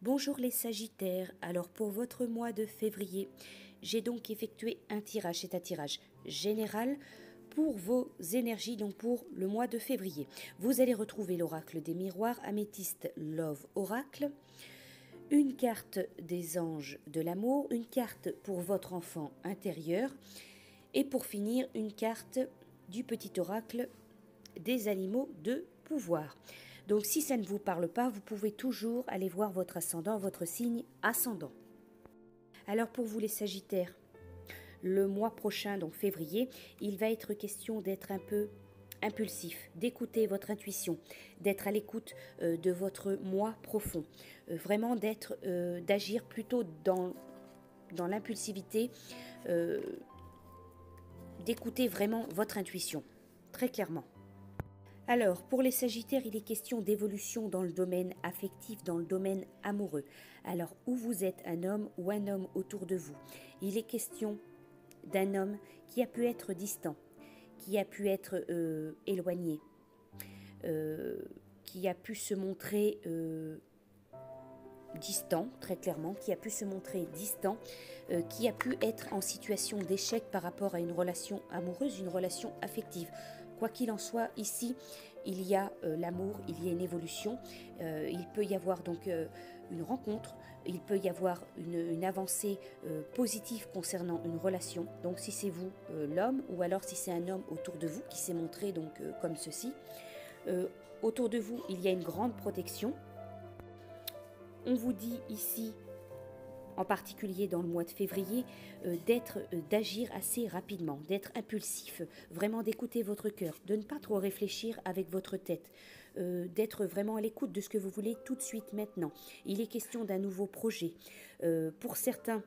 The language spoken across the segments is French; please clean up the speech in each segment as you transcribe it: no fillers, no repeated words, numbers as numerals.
Bonjour les Sagittaires, alors pour votre mois de février, j'ai donc effectué un tirage, c'est un tirage général pour vos énergies, donc pour le mois de février. Vous allez retrouver l'oracle des miroirs, améthyste Love Oracle, une carte des anges de l'amour, une carte pour votre enfant intérieur et pour finir une carte du petit oracle des animaux de pouvoir. Donc si ça ne vous parle pas, vous pouvez toujours aller voir votre ascendant, votre signe ascendant. Alors pour vous les Sagittaires, le mois prochain, donc février, il va être question d'être un peu impulsif, d'écouter votre intuition, d'être à l'écoute de votre moi profond, vraiment d'agir plutôt dans l'impulsivité, d'écouter vraiment votre intuition, très clairement. Alors, pour les Sagittaires, il est question d'évolution dans le domaine affectif, dans le domaine amoureux. Alors, où vous êtes un homme ou un homme autour de vous, il est question d'un homme qui a pu être distant, qui a pu être éloigné, qui a pu se montrer distant, très clairement, qui a pu se montrer distant, qui a pu être en situation d'échec par rapport à une relation amoureuse, une relation affective. Quoi qu'il en soit, ici, il y a l'amour, il y a une évolution, il peut y avoir donc une rencontre, il peut y avoir une avancée positive concernant une relation. Donc si c'est vous l'homme, ou alors si c'est un homme autour de vous qui s'est montré donc comme ceci, autour de vous, il y a une grande protection. On vous dit ici, en particulier dans le mois de février, d'agir assez rapidement, d'être impulsif, vraiment d'écouter votre cœur, de ne pas trop réfléchir avec votre tête, d'être vraiment à l'écoute de ce que vous voulez tout de suite maintenant. Il est question d'un nouveau projet. Pour certains,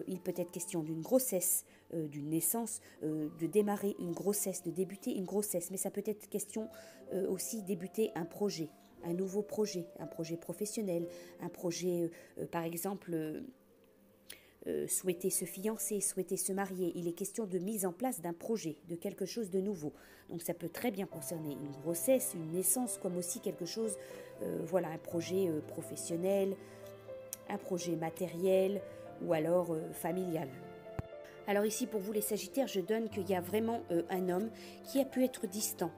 il peut être question d'une grossesse, d'une naissance, de démarrer une grossesse, de débuter une grossesse, mais ça peut être question aussi débuter un projet, un nouveau projet, un projet professionnel, un projet, par exemple, souhaiter se fiancer, souhaiter se marier. Il est question de mise en place d'un projet, de quelque chose de nouveau. Donc ça peut très bien concerner une grossesse, une naissance, comme aussi quelque chose, voilà, un projet professionnel, un projet matériel ou alors familial. Alors ici, pour vous les Sagittaires, je donne qu'il y a vraiment un homme qui a pu être distant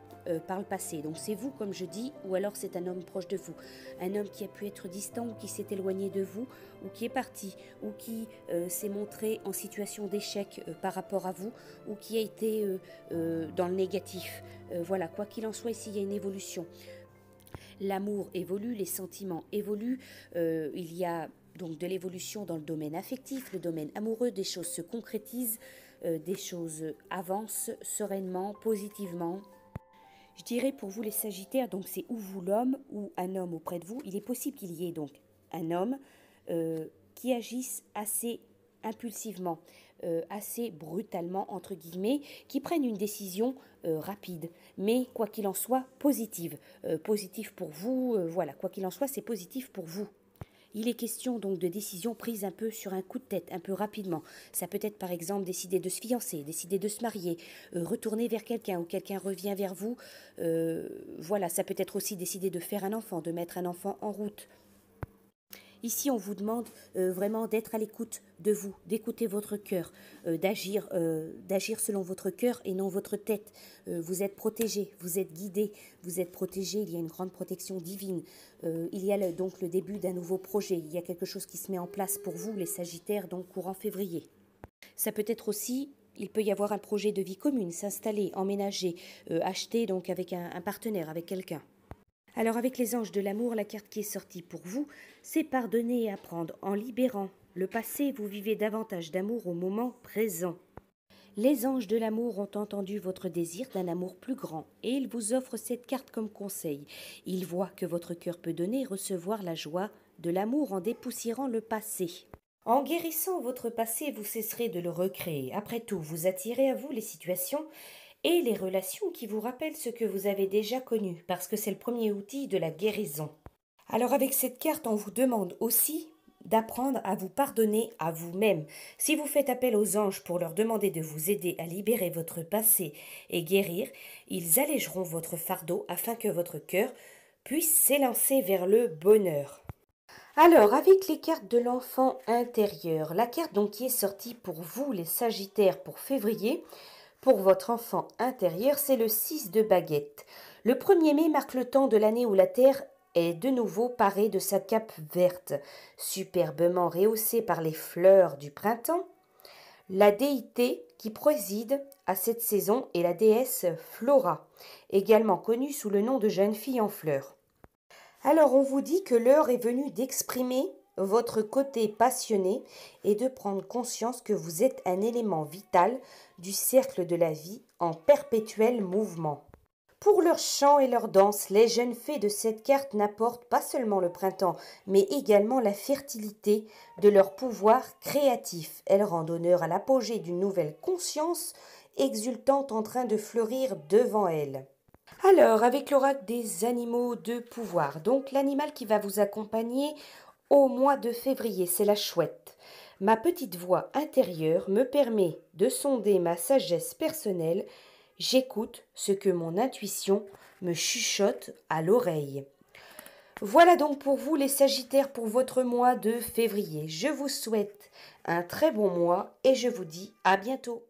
par le passé. Donc c'est vous, comme je dis, ou alors c'est un homme proche de vous. Un homme qui a pu être distant ou qui s'est éloigné de vous, ou qui est parti, ou qui s'est montré en situation d'échec par rapport à vous, ou qui a été dans le négatif. Voilà, quoi qu'il en soit, ici, il y a une évolution. L'amour évolue, les sentiments évoluent, il y a donc de l'évolution dans le domaine affectif, le domaine amoureux, des choses se concrétisent, des choses avancent sereinement, positivement. Je dirais pour vous les Sagittaires, donc c'est ou vous l'homme ou un homme auprès de vous. Il est possible qu'il y ait donc un homme qui agisse assez impulsivement, assez brutalement, entre guillemets, qui prenne une décision rapide, mais quoi qu'il en soit, positive. Positive pour vous, voilà, quoi qu'il en soit, c'est positif pour vous. Il est question donc de décisions prises un peu sur un coup de tête, un peu rapidement. Ça peut être par exemple décider de se fiancer, décider de se marier, retourner vers quelqu'un ou quelqu'un revient vers vous. Voilà, ça peut être aussi décider de faire un enfant, de mettre un enfant en route. Ici, on vous demande vraiment d'être à l'écoute de vous, d'écouter votre cœur, d'agir selon votre cœur et non votre tête. Vous êtes protégé, vous êtes guidé, vous êtes protégé, il y a une grande protection divine. Il y a donc le début d'un nouveau projet, il y a quelque chose qui se met en place pour vous, les Sagittaires, donc courant février. Ça peut être aussi, il peut y avoir un projet de vie commune, s'installer, emménager, acheter donc avec un partenaire, avec quelqu'un. Alors avec les anges de l'amour, la carte qui est sortie pour vous, c'est pardonner et apprendre. En libérant le passé, vous vivez davantage d'amour au moment présent. Les anges de l'amour ont entendu votre désir d'un amour plus grand et ils vous offrent cette carte comme conseil. Ils voient que votre cœur peut donner et recevoir la joie de l'amour en dépoussiérant le passé. En guérissant votre passé, vous cesserez de le recréer. Après tout, vous attirez à vous les situations et les relations qui vous rappellent ce que vous avez déjà connu, parce que c'est le premier outil de la guérison. Alors avec cette carte, on vous demande aussi d'apprendre à vous pardonner à vous-même. Si vous faites appel aux anges pour leur demander de vous aider à libérer votre passé et guérir, ils allégeront votre fardeau afin que votre cœur puisse s'élancer vers le bonheur. Alors, avec les cartes de l'enfant intérieur, la carte donc qui est sortie pour vous, les Sagittaires, pour février, pour votre enfant intérieur, c'est le 6 de baguette. Le 1er mai marque le temps de l'année où la Terre est de nouveau parée de sa cape verte, superbement rehaussée par les fleurs du printemps. La déité qui préside à cette saison est la déesse Flora, également connue sous le nom de jeune fille en fleurs. Alors on vous dit que l'heure est venue d'exprimer votre côté passionné et de prendre conscience que vous êtes un élément vital du cercle de la vie en perpétuel mouvement. Pour leurs chants et leurs danses, les jeunes fées de cette carte n'apportent pas seulement le printemps, mais également la fertilité de leur pouvoir créatif. Elles rendent honneur à l'apogée d'une nouvelle conscience exultante en train de fleurir devant elles. Alors, avec l'oracle des animaux de pouvoir, donc l'animal qui va vous accompagner au mois de février, c'est la chouette. Ma petite voix intérieure me permet de sonder ma sagesse personnelle. J'écoute ce que mon intuition me chuchote à l'oreille. Voilà donc pour vous les Sagittaires pour votre mois de février. Je vous souhaite un très bon mois et je vous dis à bientôt.